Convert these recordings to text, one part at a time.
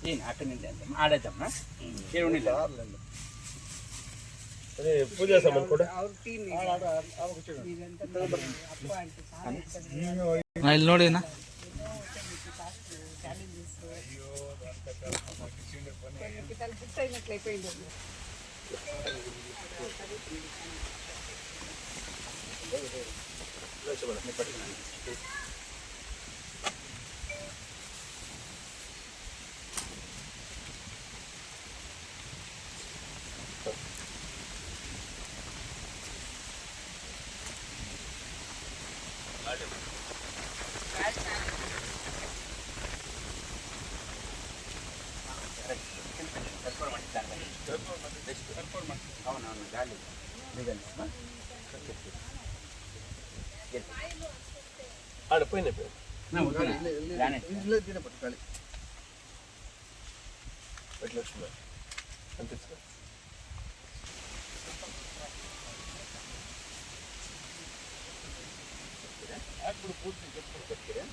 ಏನು ಹಾಕನಿಲ್ಲ ಅಂತ ಆಡೈತಮ್ಮ ಕೇಳಿಲ್ಲ ಪೂಜಾ ಸಾಮಾನು ಕೊಡ ಇಲ್ಲಿ ನೋಡಿ అవునవును గాలి ఆడిపోయిన అంతే ఇప్పుడు పూర్తి చెప్తారా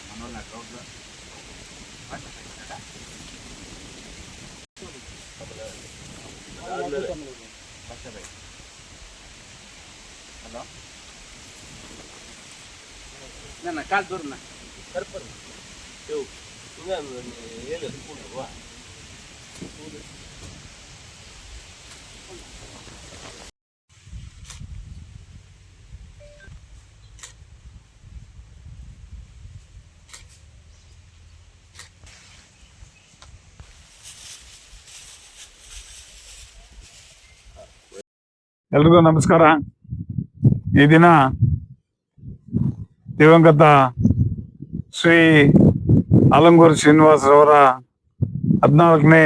మనోళ్ళ అకౌంట్లో హలో ನನ್ನ ಕಾಲು ದೂರನ ಕರ್ಪರ್ ಹೇಳೋದು ಕೂಡುವ ಎಲ್ರಿಗೂ ನಮಸ್ಕಾರ. ಈ ದಿನ ದಿವಂಗತ ಶ್ರೀ ಆಲಂಗೂರು ಶ್ರೀನಿವಾಸರವರ 14ನೇ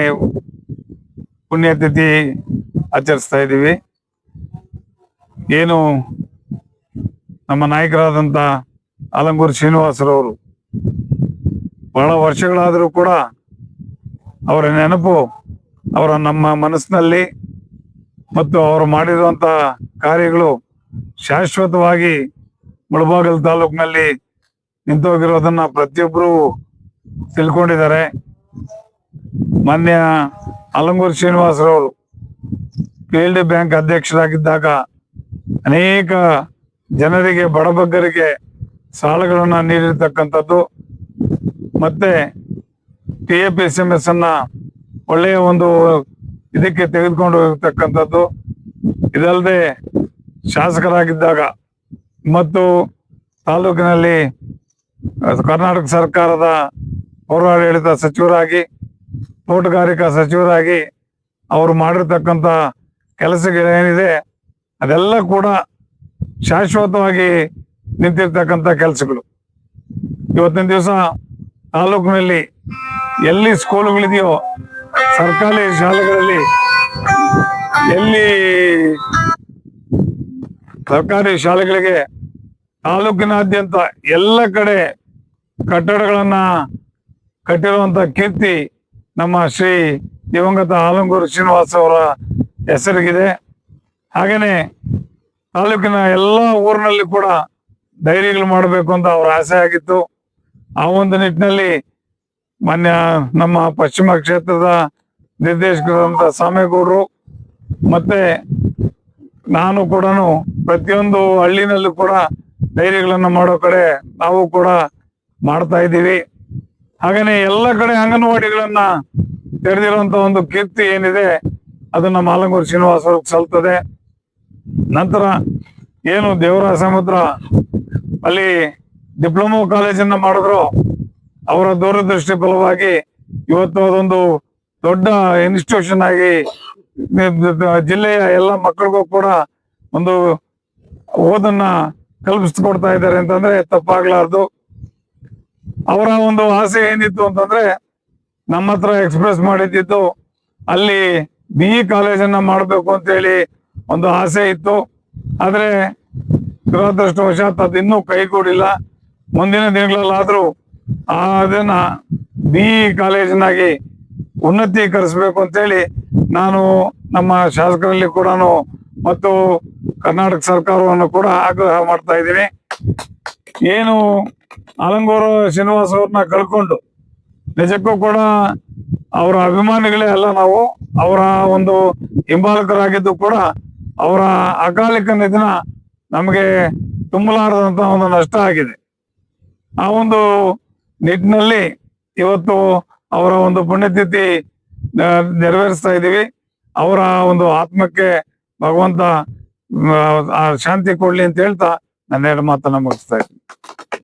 ಪುಣ್ಯತಿಥಿ ಆಚರಿಸ್ತಾ ಇದ್ದೀವಿ. ಏನು ನಮ್ಮ ನಾಯಕರಾದಂಥ ಆಲಂಗೂರು ಶ್ರೀನಿವಾಸರವರು ಬಹಳ ವರ್ಷಗಳಾದರೂ ಕೂಡ ಅವರ ನೆನಪು ನಮ್ಮ ಮನಸ್ಸಿನಲ್ಲಿ ಮತ್ತು ಅವರು ಮಾಡಿರುವಂಥ ಕಾರ್ಯಗಳು ಶಾಶ್ವತವಾಗಿ ಮುಳಬಾಗಿಲು ತಾಲೂಕಿನಲ್ಲಿ ನಿಂತೋಗಿರೋದನ್ನ ಪ್ರತಿಯೊಬ್ಬರು ತಿಳ್ಕೊಂಡಿದ್ದಾರೆ. ಮಾನ್ಯ ಆಲಂಗೂರು ಶ್ರೀನಿವಾಸರವರು ಫೀಲ್ಡ್ ಬ್ಯಾಂಕ್ ಅಧ್ಯಕ್ಷರಾಗಿದ್ದಾಗ ಅನೇಕ ಜನರಿಗೆ ಬಡಬಗ್ಗರಿಗೆ ಸಾಲಗಳನ್ನು ನೀಡಿರ್ತಕ್ಕಂಥದ್ದು, ಮತ್ತೆ PFSMS ಅನ್ನ ಒಳ್ಳೆಯ ಒಂದು ಇದಕ್ಕೆ ತೆಗೆದುಕೊಂಡು ಹೋಗಿರ್ತಕ್ಕಂಥದ್ದು. ಇದಲ್ಲದೆ ಶಾಸಕರಾಗಿದ್ದಾಗ ಮತ್ತು ತಾಲೂಕಿನಲ್ಲಿ ಕರ್ನಾಟಕ ಸರ್ಕಾರದ ಪೌರಾಡಳಿತ ಸಚಿವರಾಗಿ, ತೋಟಗಾರಿಕಾ ಸಚಿವರಾಗಿ ಅವರು ಮಾಡಿರ್ತಕ್ಕಂಥ ಕೆಲಸಗಳೇನಿದೆ ಅದೆಲ್ಲ ಕೂಡ ಶಾಶ್ವತವಾಗಿ ನಿಂತಿರ್ತಕ್ಕಂಥ ಕೆಲಸಗಳು. ಇವತ್ತಿನ ದಿವಸ ತಾಲೂಕಿನಲ್ಲಿ ಎಲ್ಲಿ ಸ್ಕೂಲುಗಳಿದೆಯೋ, ಸರ್ಕಾರಿ ಶಾಲೆಗಳಲ್ಲಿ ಎಲ್ಲಿ ಸರ್ಕಾರಿ ಶಾಲೆಗಳಿಗೆ ತಾಲೂಕಿನಾದ್ಯಂತ ಎಲ್ಲ ಕಡೆ ಕಟ್ಟಡಗಳನ್ನ ಕಟ್ಟಿರುವಂತ ಕೀರ್ತಿ ನಮ್ಮ ಶ್ರೀ ದಿವಂಗತ ಆಲಂಗೂರು ಶ್ರೀನಿವಾಸ ಅವರ ಹೆಸರಿಗಿದೆ. ಹಾಗೇನೆ ತಾಲೂಕಿನ ಎಲ್ಲ ಊರಿನಲ್ಲಿ ಕೂಡ ಡೈರಿಗಳು ಮಾಡಬೇಕು ಅಂತ ಅವರ ಆಸೆ ಆಗಿತ್ತು. ಆ ಒಂದು ನಿಟ್ಟಿನಲ್ಲಿ ಮಾನ್ಯ ನಮ್ಮ ಪಶ್ಚಿಮ ಕ್ಷೇತ್ರದ ನಿರ್ದೇಶಕರಾದಂಥ ಸಾಮೇಗೌಡರು ಮತ್ತೆ ನಾನು ಕೂಡ ಪ್ರತಿಯೊಂದು ಹಳ್ಳಿನಲ್ಲೂ ಕೂಡ ಡೈರಿಗಳನ್ನು ಮಾಡೋ ಕಡೆ ನಾವು ಕೂಡ ಮಾಡ್ತಾ ಇದ್ದೀವಿ. ಹಾಗೇನೆ ಎಲ್ಲ ಕಡೆ ಅಂಗನವಾಡಿಗಳನ್ನ ತೆರೆದಿರುವಂತ ಒಂದು ಕೀರ್ತಿ ಏನಿದೆ ಅದು ನಮ್ಮ ಆಲಂಗೂರು ಶ್ರೀನಿವಾಸ ಅವ್ರಿಗೆ ಸಲ್ತದೆ. ನಂತರ ಏನು ದೇವರ ಸಮುದ್ರ ಅಲ್ಲಿ ಡಿಪ್ಲೊಮಾ ಕಾಲೇಜನ್ನ ಮಾಡಿದ್ರು, ಅವರ ದೂರದೃಷ್ಟಿ ಫಲವಾಗಿ ಇವತ್ತು ಅದೊಂದು ದೊಡ್ಡ ಇನ್ಸ್ಟಿಟ್ಯೂಷನ್ ಆಗಿ ಜಿಲ್ಲೆಯ ಎಲ್ಲ ಮಕ್ಕಳಿಗೂ ಕೂಡ ಒಂದು ಓದನ್ನ ಕಲ್ಪಿಸ್ಕೊಡ್ತಾ ಇದ್ದಾರೆ ಅಂತಂದ್ರೆ ತಪ್ಪಾಗ್ಲಾರ್ದು. ಅವರ ಒಂದು ಆಸೆ ಏನಿತ್ತು ಅಂತಂದ್ರೆ ನಮ್ಮ ಹತ್ರ ಎಕ್ಸ್ಪ್ರೆಸ್ ಮಾಡಿದ್ದು ಅಲ್ಲಿ BE ಕಾಲೇಜನ್ನ ಮಾಡಬೇಕು ಅಂತೇಳಿ ಒಂದು ಆಸೆ ಇತ್ತು. ಆದ್ರೆ ದುರದೃಷ್ಟವಶಾತ್ ಅದು ಇನ್ನೂ ಕೈಗೂಡಿಲ್ಲ. ಮುಂದಿನ ದಿನಗಳಲ್ಲಾದ್ರೂ ಅದನ್ನ BE ಕಾಲೇಜಿನಾಗಿ ಉನ್ನತೀಕರಿಸಬೇಕು ಅಂತೇಳಿ ನಾನು ನಮ್ಮ ಶಾಸಕರಲ್ಲಿ ಕೂಡ ಮತ್ತು ಕರ್ನಾಟಕ ಸರ್ಕಾರವನ್ನು ಕೂಡ ಆಗ್ರಹ ಮಾಡ್ತಾ ಇದ್ದೀನಿ. ಏನು ಅಲಂಗೋರ ಶ್ರೀನಿವಾಸ್ ಅವ್ರನ್ನ ಕಳ್ಕೊಂಡು ನಿಜಕ್ಕೂ ಕೂಡ ಅವರ ಅಭಿಮಾನಿಗಳೇ ಅಲ್ಲ ನಾವು, ಅವರ ಒಂದು ಹಿಂಬಾಲಕರಾಗಿದ್ದು ಕೂಡ ಅವರ ಅಕಾಲಿಕ ನಿಧನ ನಮಗೆ ತುಂಬಲಾರದಂತ ಒಂದು ನಷ್ಟ ಆಗಿದೆ. ಆ ಒಂದು ನಿಟ್ಟಿನಲ್ಲಿ ಇವತ್ತು ಅವರ ಒಂದು ಪುಣ್ಯತಿಥಿ ನೆರವೇರಿಸ್ತಾ ಇದ್ದೀವಿ. ಅವರ ಒಂದು ಆತ್ಮಕ್ಕೆ ಭಗವಂತ ಶಾಂತಿ ಕೊಡ್ಲಿ ಅಂತ ಹೇಳ್ತಾ ನನ್ನ ಎರಡು ಮಾತನ್ನ ಮುಗಿಸ್ತಾ ಇದ್ದೀನಿ.